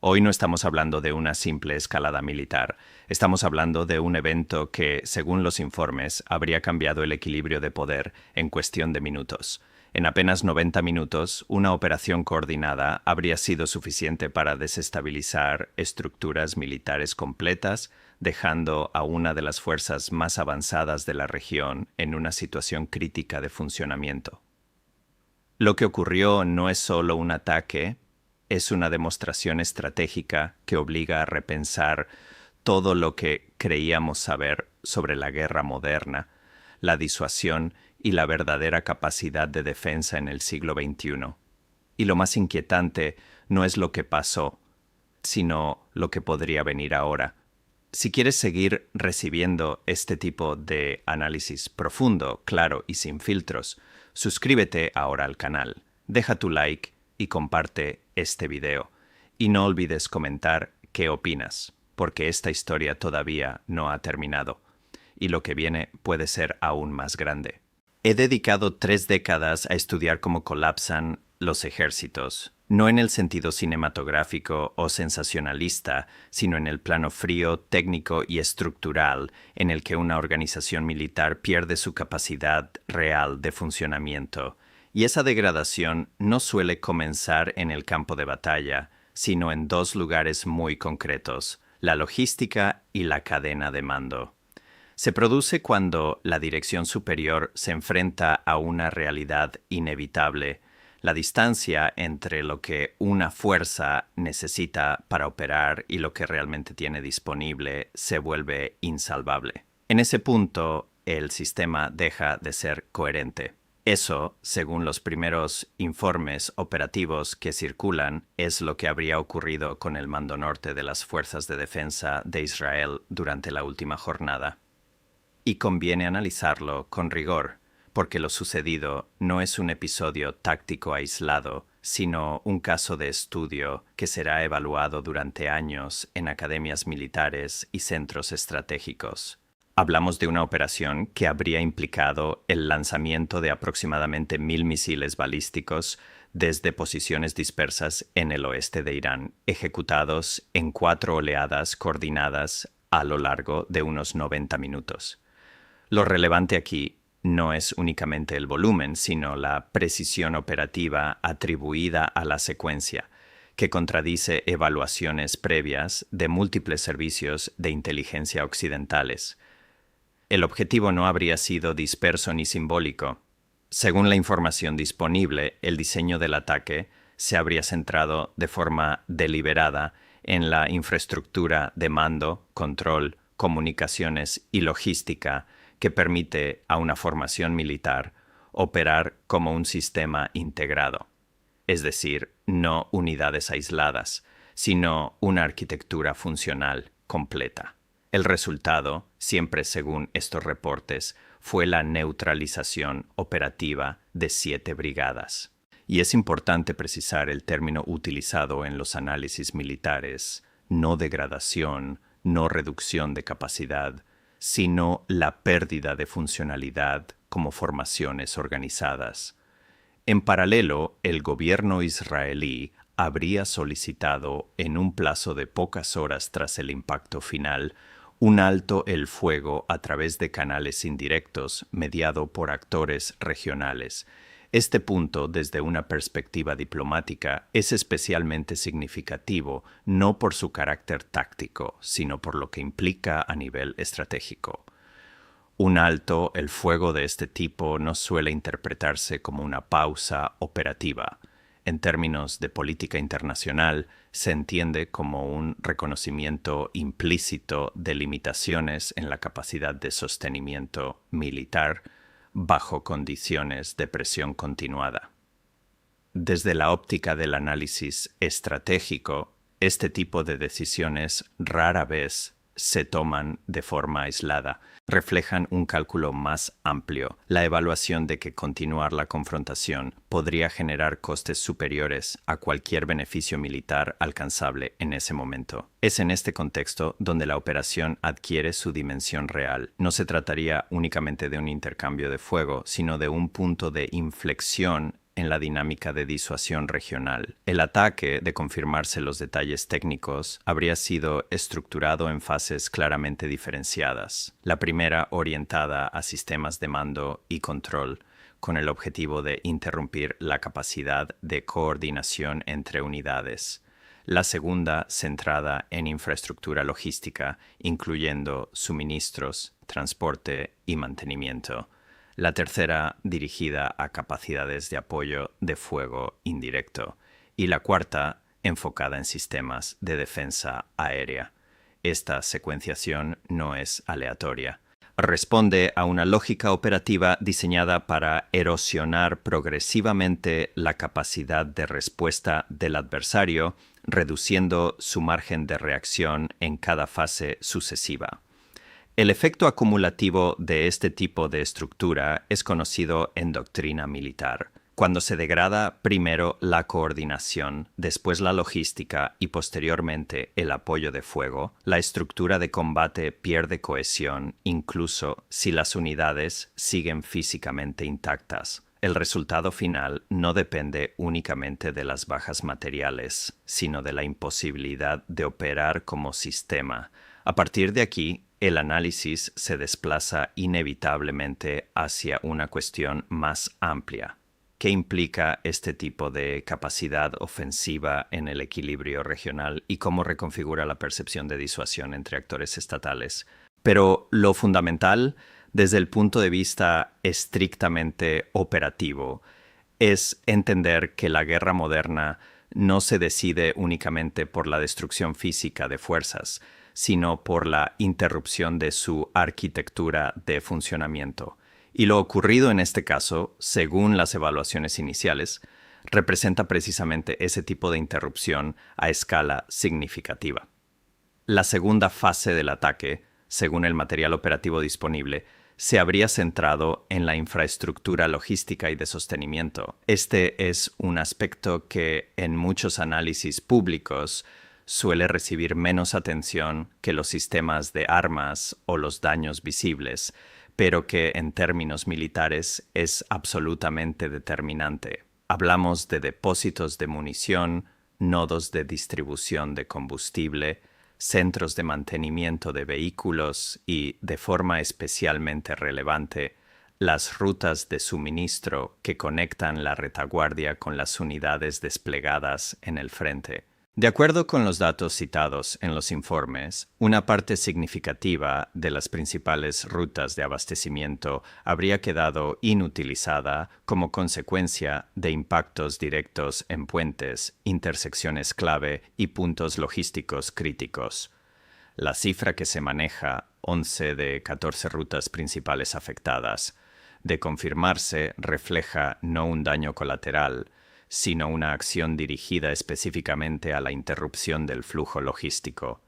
Hoy no estamos hablando de una simple escalada militar. Estamos hablando de un evento que, según los informes, habría cambiado el equilibrio de poder en cuestión de minutos. En apenas 90 minutos, una operación coordinada habría sido suficiente para desestabilizar estructuras militares completas, dejando a una de las fuerzas más avanzadas de la región en una situación crítica de funcionamiento. Lo que ocurrió no es solo un ataque, es una demostración estratégica que obliga a repensar todo lo que creíamos saber sobre la guerra moderna, la disuasión y la verdadera capacidad de defensa en el siglo XXI. Y lo más inquietante no es lo que pasó, sino lo que podría venir ahora. Si quieres seguir recibiendo este tipo de análisis profundo, claro y sin filtros, suscríbete ahora al canal, deja tu like y comparte este video. Y no olvides comentar qué opinas, porque esta historia todavía no ha terminado, y lo que viene puede ser aún más grande. He dedicado 3 décadas a estudiar cómo colapsan los ejércitos, no en el sentido cinematográfico o sensacionalista, sino en el plano frío, técnico y estructural, en el que una organización militar pierde su capacidad real de funcionamiento. Y esa degradación no suele comenzar en el campo de batalla, sino en 2 lugares muy concretos: la logística y la cadena de mando. Se produce cuando la dirección superior se enfrenta a una realidad inevitable. La distancia entre lo que una fuerza necesita para operar y lo que realmente tiene disponible se vuelve insalvable. En ese punto, el sistema deja de ser coherente. Eso, según los primeros informes operativos que circulan, es lo que habría ocurrido con el Mando Norte de las Fuerzas de Defensa de Israel durante la última jornada. Y conviene analizarlo con rigor, porque lo sucedido no es un episodio táctico aislado, sino un caso de estudio que será evaluado durante años en academias militares y centros estratégicos. Hablamos de una operación que habría implicado el lanzamiento de aproximadamente 1000 misiles balísticos desde posiciones dispersas en el oeste de Irán, ejecutados en 4 oleadas coordinadas a lo largo de unos 90 minutos. Lo relevante aquí no es únicamente el volumen, sino la precisión operativa atribuida a la secuencia, que contradice evaluaciones previas de múltiples servicios de inteligencia occidentales. El objetivo no habría sido disperso ni simbólico. Según la información disponible, el diseño del ataque se habría centrado de forma deliberada en la infraestructura de mando, control, comunicaciones y logística que permite a una formación militar operar como un sistema integrado, es decir, no unidades aisladas, sino una arquitectura funcional completa. El resultado, siempre según estos reportes, fue la neutralización operativa de 7 brigadas. Y es importante precisar el término utilizado en los análisis militares: no degradación, no reducción de capacidad, sino la pérdida de funcionalidad como formaciones organizadas. En paralelo, el gobierno israelí habría solicitado, en un plazo de pocas horas tras el impacto final, un alto el fuego a través de canales indirectos mediado por actores regionales. Este punto, desde una perspectiva diplomática, es especialmente significativo no por su carácter táctico, sino por lo que implica a nivel estratégico. Un alto el fuego de este tipo no suele interpretarse como una pausa operativa. En términos de política internacional, se entiende como un reconocimiento implícito de limitaciones en la capacidad de sostenimiento militar bajo condiciones de presión continuada. Desde la óptica del análisis estratégico, este tipo de decisiones rara vez se toman de forma aislada, reflejan un cálculo más amplio, la evaluación de que continuar la confrontación podría generar costes superiores a cualquier beneficio militar alcanzable en ese momento. Es en este contexto donde la operación adquiere su dimensión real. No se trataría únicamente de un intercambio de fuego, sino de un punto de inflexión en la dinámica de disuasión regional. El ataque, de confirmarse los detalles técnicos, habría sido estructurado en fases claramente diferenciadas. La primera orientada a sistemas de mando y control, con el objetivo de interrumpir la capacidad de coordinación entre unidades. La segunda centrada en infraestructura logística, incluyendo suministros, transporte y mantenimiento. La tercera dirigida a capacidades de apoyo de fuego indirecto. Y la cuarta enfocada en sistemas de defensa aérea. Esta secuenciación no es aleatoria. Responde a una lógica operativa diseñada para erosionar progresivamente la capacidad de respuesta del adversario, reduciendo su margen de reacción en cada fase sucesiva. El efecto acumulativo de este tipo de estructura es conocido en doctrina militar. Cuando se degrada primero la coordinación, después la logística y posteriormente el apoyo de fuego, la estructura de combate pierde cohesión incluso si las unidades siguen físicamente intactas. El resultado final no depende únicamente de las bajas materiales, sino de la imposibilidad de operar como sistema. A partir de aquí, el análisis se desplaza inevitablemente hacia una cuestión más amplia. ¿Qué implica este tipo de capacidad ofensiva en el equilibrio regional y cómo reconfigura la percepción de disuasión entre actores estatales? Pero lo fundamental, desde el punto de vista estrictamente operativo, es entender que la guerra moderna no se decide únicamente por la destrucción física de fuerzas, sino por la interrupción de su arquitectura de funcionamiento. Y lo ocurrido en este caso, según las evaluaciones iniciales, representa precisamente ese tipo de interrupción a escala significativa. La segunda fase del ataque, según el material operativo disponible, se habría centrado en la infraestructura logística y de sostenimiento. Este es un aspecto que en muchos análisis públicos suele recibir menos atención que los sistemas de armas o los daños visibles, pero que en términos militares es absolutamente determinante. Hablamos de depósitos de munición, nodos de distribución de combustible, centros de mantenimiento de vehículos y, de forma especialmente relevante, las rutas de suministro que conectan la retaguardia con las unidades desplegadas en el frente. De acuerdo con los datos citados en los informes, una parte significativa de las principales rutas de abastecimiento habría quedado inutilizada como consecuencia de impactos directos en puentes, intersecciones clave y puntos logísticos críticos. La cifra que se maneja, 11 de 14 rutas principales afectadas, de confirmarse refleja no un daño colateral, sino una acción dirigida específicamente a la interrupción del flujo logístico.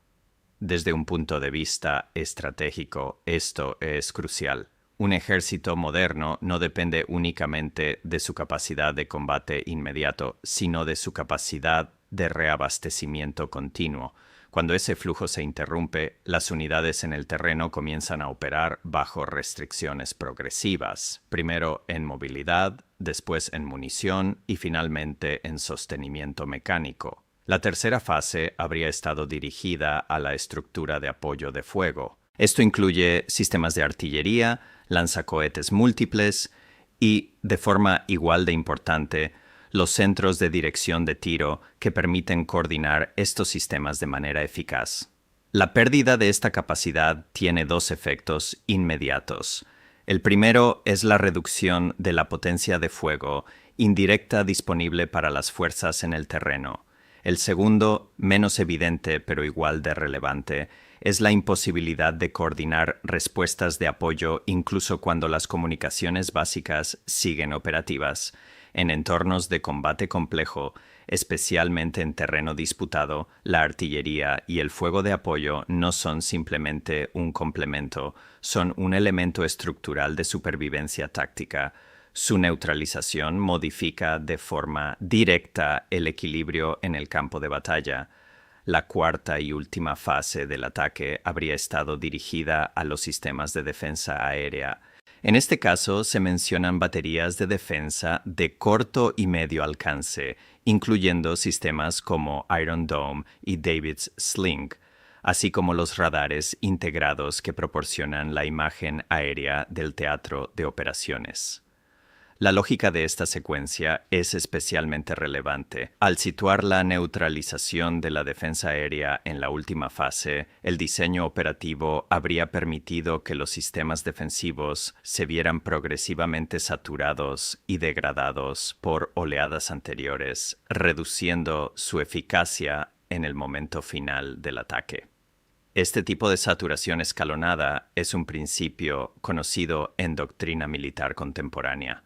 Desde un punto de vista estratégico, esto es crucial. Un ejército moderno no depende únicamente de su capacidad de combate inmediato, sino de su capacidad de reabastecimiento continuo. Cuando ese flujo se interrumpe, las unidades en el terreno comienzan a operar bajo restricciones progresivas, primero en movilidad, después en munición y finalmente en sostenimiento mecánico. La tercera fase habría estado dirigida a la estructura de apoyo de fuego. Esto incluye sistemas de artillería, lanzacohetes múltiples y, de forma igual de importante, los centros de dirección de tiro que permiten coordinar estos sistemas de manera eficaz. La pérdida de esta capacidad tiene dos efectos inmediatos. El primero es la reducción de la potencia de fuego indirecta disponible para las fuerzas en el terreno. El segundo, menos evidente pero igual de relevante, es la imposibilidad de coordinar respuestas de apoyo incluso cuando las comunicaciones básicas siguen operativas. En entornos de combate complejo, especialmente en terreno disputado, la artillería y el fuego de apoyo no son simplemente un complemento, son un elemento estructural de supervivencia táctica. Su neutralización modifica de forma directa el equilibrio en el campo de batalla. La cuarta y última fase del ataque habría estado dirigida a los sistemas de defensa aérea. En este caso se mencionan baterías de defensa de corto y medio alcance, incluyendo sistemas como Iron Dome y David's Sling, así como los radares integrados que proporcionan la imagen aérea del teatro de operaciones. La lógica de esta secuencia es especialmente relevante. Al situar la neutralización de la defensa aérea en la última fase, el diseño operativo habría permitido que los sistemas defensivos se vieran progresivamente saturados y degradados por oleadas anteriores, reduciendo su eficacia en el momento final del ataque. Este tipo de saturación escalonada es un principio conocido en doctrina militar contemporánea.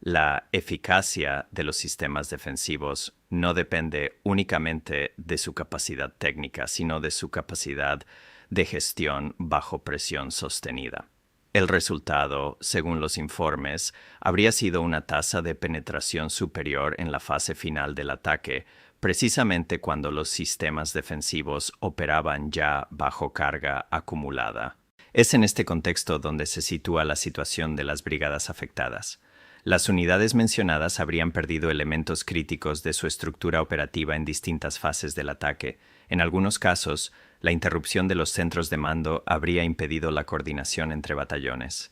La eficacia de los sistemas defensivos no depende únicamente de su capacidad técnica, sino de su capacidad de gestión bajo presión sostenida. El resultado, según los informes, habría sido una tasa de penetración superior en la fase final del ataque, precisamente cuando los sistemas defensivos operaban ya bajo carga acumulada. Es en este contexto donde se sitúa la situación de las brigadas afectadas. Las unidades mencionadas habrían perdido elementos críticos de su estructura operativa en distintas fases del ataque. En algunos casos, la interrupción de los centros de mando habría impedido la coordinación entre batallones.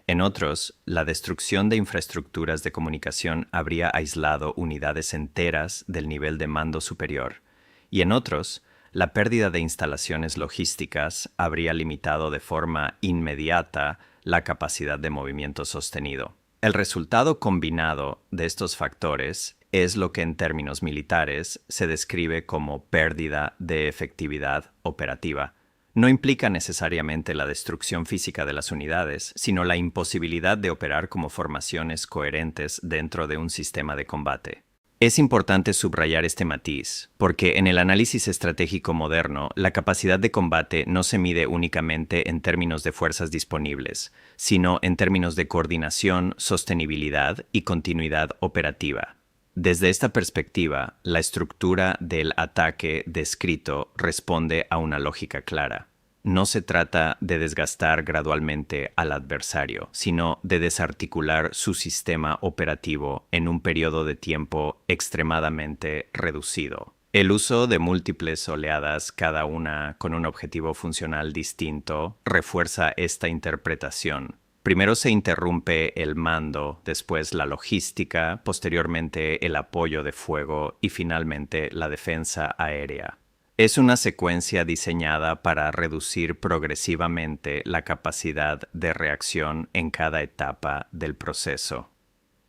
En otros, la destrucción de infraestructuras de comunicación habría aislado unidades enteras del nivel de mando superior. Y en otros, la pérdida de instalaciones logísticas habría limitado de forma inmediata la capacidad de movimiento sostenido. El resultado combinado de estos factores es lo que en términos militares se describe como pérdida de efectividad operativa. No implica necesariamente la destrucción física de las unidades, sino la imposibilidad de operar como formaciones coherentes dentro de un sistema de combate. Es importante subrayar este matiz, porque en el análisis estratégico moderno, la capacidad de combate no se mide únicamente en términos de fuerzas disponibles, sino en términos de coordinación, sostenibilidad y continuidad operativa. Desde esta perspectiva, la estructura del ataque descrito responde a una lógica clara. No se trata de desgastar gradualmente al adversario, sino de desarticular su sistema operativo en un periodo de tiempo extremadamente reducido. El uso de múltiples oleadas, cada una con un objetivo funcional distinto, refuerza esta interpretación. Primero se interrumpe el mando, después la logística, posteriormente el apoyo de fuego y finalmente la defensa aérea. Es una secuencia diseñada para reducir progresivamente la capacidad de reacción en cada etapa del proceso.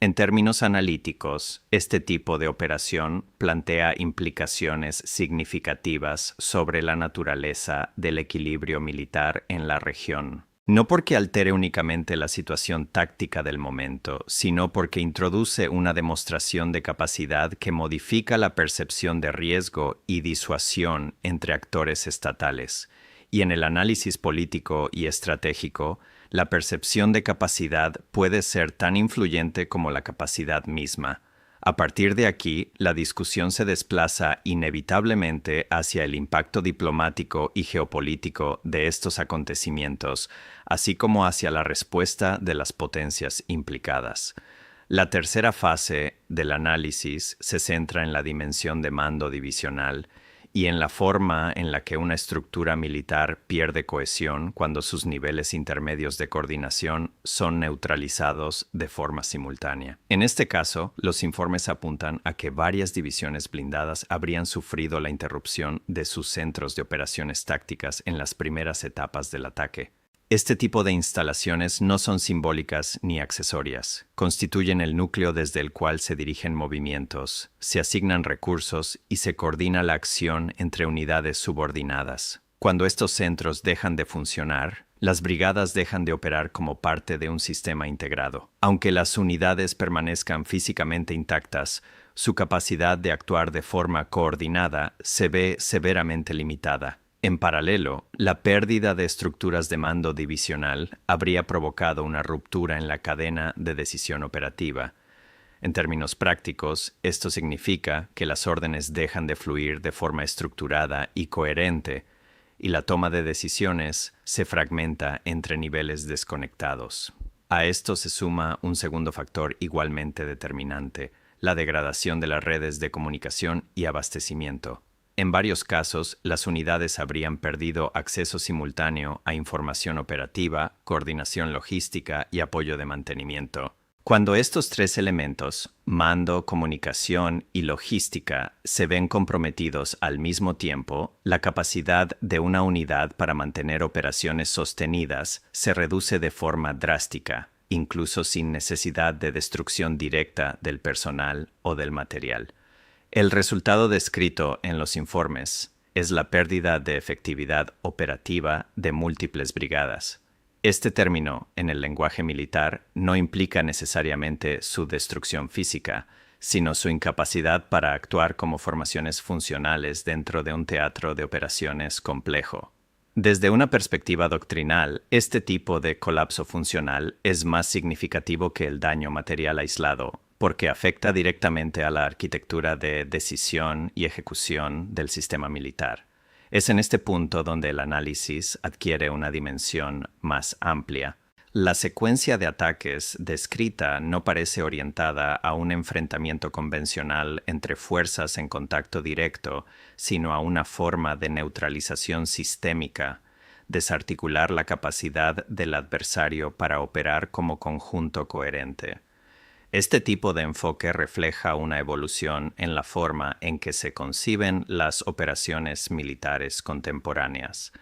En términos analíticos, este tipo de operación plantea implicaciones significativas sobre la naturaleza del equilibrio militar en la región. No porque altere únicamente la situación táctica del momento, sino porque introduce una demostración de capacidad que modifica la percepción de riesgo y disuasión entre actores estatales. Y en el análisis político y estratégico, la percepción de capacidad puede ser tan influyente como la capacidad misma. A partir de aquí, la discusión se desplaza inevitablemente hacia el impacto diplomático y geopolítico de estos acontecimientos, así como hacia la respuesta de las potencias implicadas. La tercera fase del análisis se centra en la dimensión de mando divisional y en la forma en la que una estructura militar pierde cohesión cuando sus niveles intermedios de coordinación son neutralizados de forma simultánea. En este caso, los informes apuntan a que varias divisiones blindadas habrían sufrido la interrupción de sus centros de operaciones tácticas en las primeras etapas del ataque. Este tipo de instalaciones no son simbólicas ni accesorias. Constituyen el núcleo desde el cual se dirigen movimientos, se asignan recursos y se coordina la acción entre unidades subordinadas. Cuando estos centros dejan de funcionar, las brigadas dejan de operar como parte de un sistema integrado. Aunque las unidades permanezcan físicamente intactas, su capacidad de actuar de forma coordinada se ve severamente limitada. En paralelo, la pérdida de estructuras de mando divisional habría provocado una ruptura en la cadena de decisión operativa. En términos prácticos, esto significa que las órdenes dejan de fluir de forma estructurada y coherente, y la toma de decisiones se fragmenta entre niveles desconectados. A esto se suma un segundo factor igualmente determinante, la degradación de las redes de comunicación y abastecimiento. En varios casos, las unidades habrían perdido acceso simultáneo a información operativa, coordinación logística y apoyo de mantenimiento. Cuando estos tres elementos, mando, comunicación y logística, se ven comprometidos al mismo tiempo, la capacidad de una unidad para mantener operaciones sostenidas se reduce de forma drástica, incluso sin necesidad de destrucción directa del personal o del material. El resultado descrito en los informes es la pérdida de efectividad operativa de múltiples brigadas. Este término, en el lenguaje militar, no implica necesariamente su destrucción física, sino su incapacidad para actuar como formaciones funcionales dentro de un teatro de operaciones complejo. Desde una perspectiva doctrinal, este tipo de colapso funcional es más significativo que el daño material aislado, porque afecta directamente a la arquitectura de decisión y ejecución del sistema militar. Es en este punto donde el análisis adquiere una dimensión más amplia. La secuencia de ataques descrita no parece orientada a un enfrentamiento convencional entre fuerzas en contacto directo, sino a una forma de neutralización sistémica, desarticular la capacidad del adversario para operar como conjunto coherente. Este tipo de enfoque refleja una evolución en la forma en que se conciben las operaciones militares contemporáneas.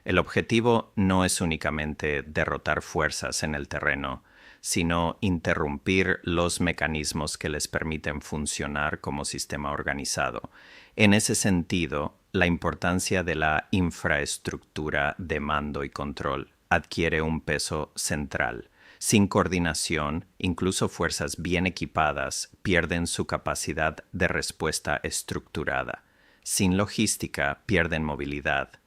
El objetivo no es únicamente derrotar fuerzas en el terreno, sino interrumpir los mecanismos que les permiten funcionar como sistema organizado. En ese sentido, la importancia de la infraestructura de mando y control adquiere un peso central. Sin coordinación, incluso fuerzas bien equipadas pierden su capacidad de respuesta estructurada. Sin logística, pierden movilidad.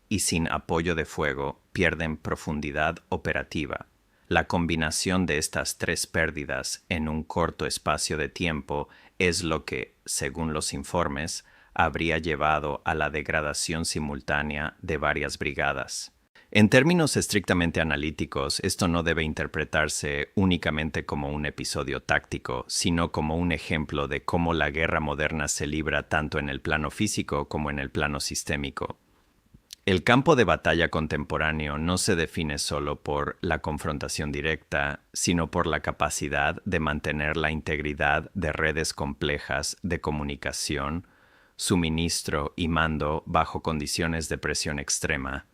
Y sin apoyo de fuego, pierden profundidad operativa. La combinación de estas tres pérdidas en un corto espacio de tiempo es lo que, según los informes, habría llevado a la degradación simultánea de varias brigadas. En términos estrictamente analíticos, esto no debe interpretarse únicamente como un episodio táctico, sino como un ejemplo de cómo la guerra moderna se libra tanto en el plano físico como en el plano sistémico. El campo de batalla contemporáneo no se define solo por la confrontación directa, sino por la capacidad de mantener la integridad de redes complejas de comunicación, suministro y mando bajo condiciones de presión extrema.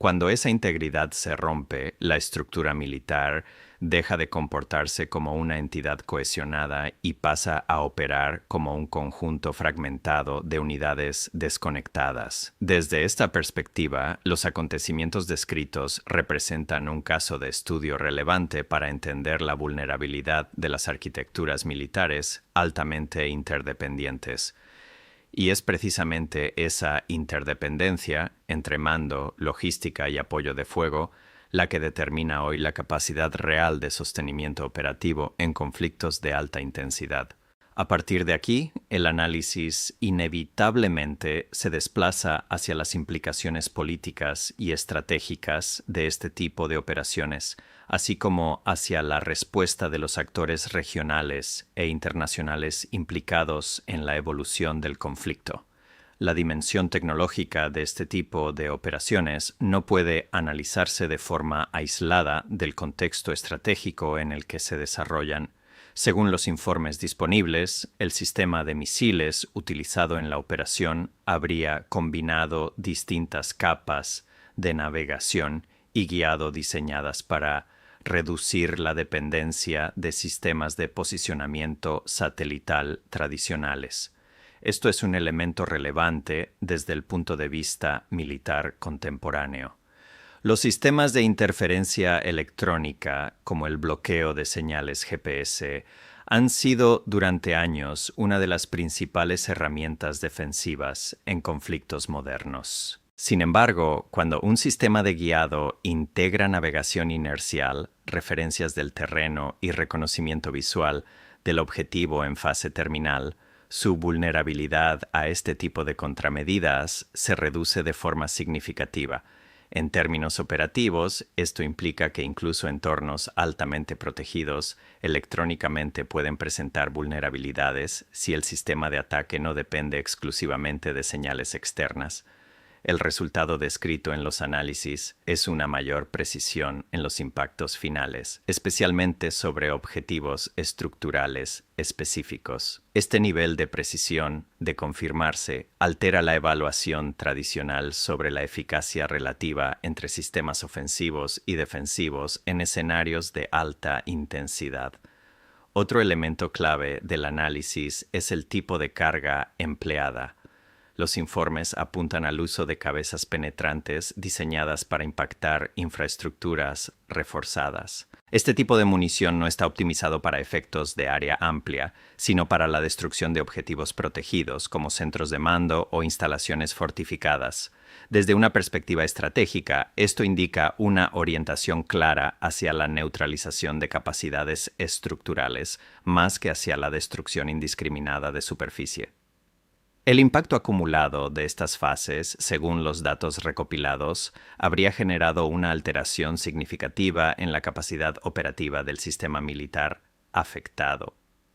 Cuando esa integridad se rompe, la estructura militar deja de comportarse como una entidad cohesionada y pasa a operar como un conjunto fragmentado de unidades desconectadas. Desde esta perspectiva, los acontecimientos descritos representan un caso de estudio relevante para entender la vulnerabilidad de las arquitecturas militares altamente interdependientes. Y es precisamente esa interdependencia entre mando, logística y apoyo de fuego la que determina hoy la capacidad real de sostenimiento operativo en conflictos de alta intensidad. A partir de aquí, el análisis inevitablemente se desplaza hacia las implicaciones políticas y estratégicas de este tipo de operaciones, así como hacia la respuesta de los actores regionales e internacionales implicados en la evolución del conflicto. La dimensión tecnológica de este tipo de operaciones no puede analizarse de forma aislada del contexto estratégico en el que se desarrollan. Según los informes disponibles, el sistema de misiles utilizado en la operación habría combinado distintas capas de navegación y guiado diseñadas para reducir la dependencia de sistemas de posicionamiento satelital tradicionales. Esto es un elemento relevante desde el punto de vista militar contemporáneo. Los sistemas de interferencia electrónica, como el bloqueo de señales GPS, han sido durante años una de las principales herramientas defensivas en conflictos modernos. Sin embargo, cuando un sistema de guiado integra navegación inercial, referencias del terreno y reconocimiento visual del objetivo en fase terminal, su vulnerabilidad a este tipo de contramedidas se reduce de forma significativa. En términos operativos, esto implica que incluso entornos altamente protegidos electrónicamente pueden presentar vulnerabilidades si el sistema de ataque no depende exclusivamente de señales externas. El resultado descrito en los análisis es una mayor precisión en los impactos finales, especialmente sobre objetivos estructurales específicos. Este nivel de precisión, de confirmarse, altera la evaluación tradicional sobre la eficacia relativa entre sistemas ofensivos y defensivos en escenarios de alta intensidad. Otro elemento clave del análisis es el tipo de carga empleada. Los informes apuntan al uso de cabezas penetrantes diseñadas para impactar infraestructuras reforzadas. Este tipo de munición no está optimizado para efectos de área amplia, sino para la destrucción de objetivos protegidos, como centros de mando o instalaciones fortificadas. Desde una perspectiva estratégica, esto indica una orientación clara hacia la neutralización de capacidades estructurales, más que hacia la destrucción indiscriminada de superficie. El impacto acumulado de estas fases, según los datos recopilados, habría generado una alteración significativa en la capacidad operativa del sistema militar afectado.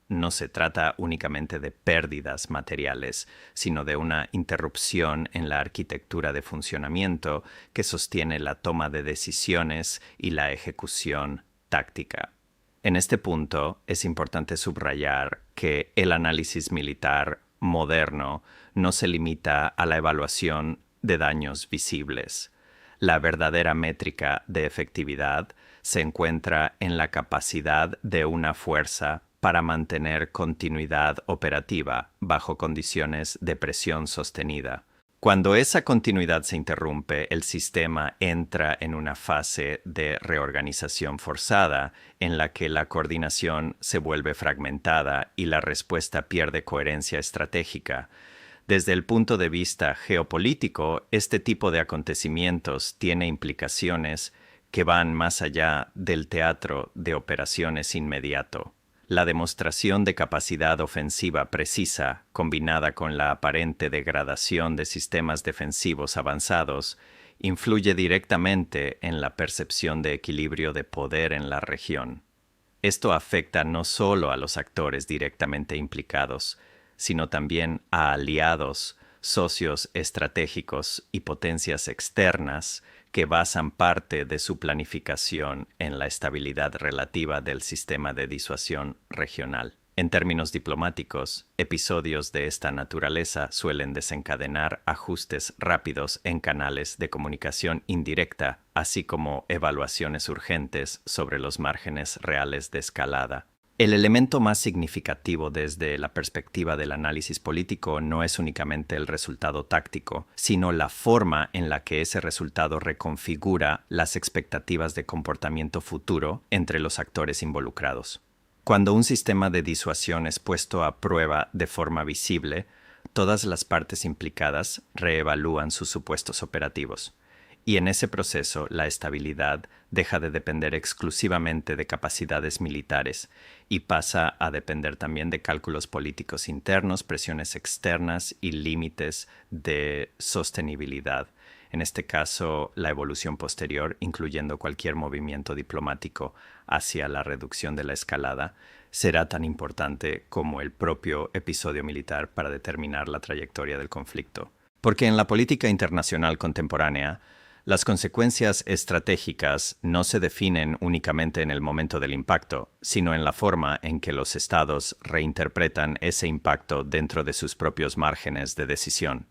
No se trata únicamente de pérdidas materiales, sino de una interrupción en la arquitectura de funcionamiento que sostiene la toma de decisiones y la ejecución táctica. En este punto, es importante subrayar que el análisis militar moderno no se limita a la evaluación de daños visibles. La verdadera métrica de efectividad se encuentra en la capacidad de una fuerza para mantener continuidad operativa bajo condiciones de presión sostenida. Cuando esa continuidad se interrumpe, el sistema entra en una fase de reorganización forzada en la que la coordinación se vuelve fragmentada y la respuesta pierde coherencia estratégica. Desde el punto de vista geopolítico, este tipo de acontecimientos tiene implicaciones que van más allá del teatro de operaciones inmediato. La demostración de capacidad ofensiva precisa, combinada con la aparente degradación de sistemas defensivos avanzados, influye directamente en la percepción de equilibrio de poder en la región. Esto afecta no solo a los actores directamente implicados, sino también a aliados, socios estratégicos y potencias externas que basan parte de su planificación en la estabilidad relativa del sistema de disuasión regional. En términos diplomáticos, episodios de esta naturaleza suelen desencadenar ajustes rápidos en canales de comunicación indirecta, así como evaluaciones urgentes sobre los márgenes reales de escalada. El elemento más significativo desde la perspectiva del análisis político no es únicamente el resultado táctico, sino la forma en la que ese resultado reconfigura las expectativas de comportamiento futuro entre los actores involucrados. Cuando un sistema de disuasión es puesto a prueba de forma visible, todas las partes implicadas reevalúan sus supuestos operativos. Y en ese proceso la estabilidad deja de depender exclusivamente de capacidades militares y pasa a depender también de cálculos políticos internos, presiones externas y límites de sostenibilidad. En este caso, la evolución posterior, incluyendo cualquier movimiento diplomático hacia la reducción de la escalada, será tan importante como el propio episodio militar para determinar la trayectoria del conflicto. Porque en la política internacional contemporánea, las consecuencias estratégicas no se definen únicamente en el momento del impacto, sino en la forma en que los estados reinterpretan ese impacto dentro de sus propios márgenes de decisión.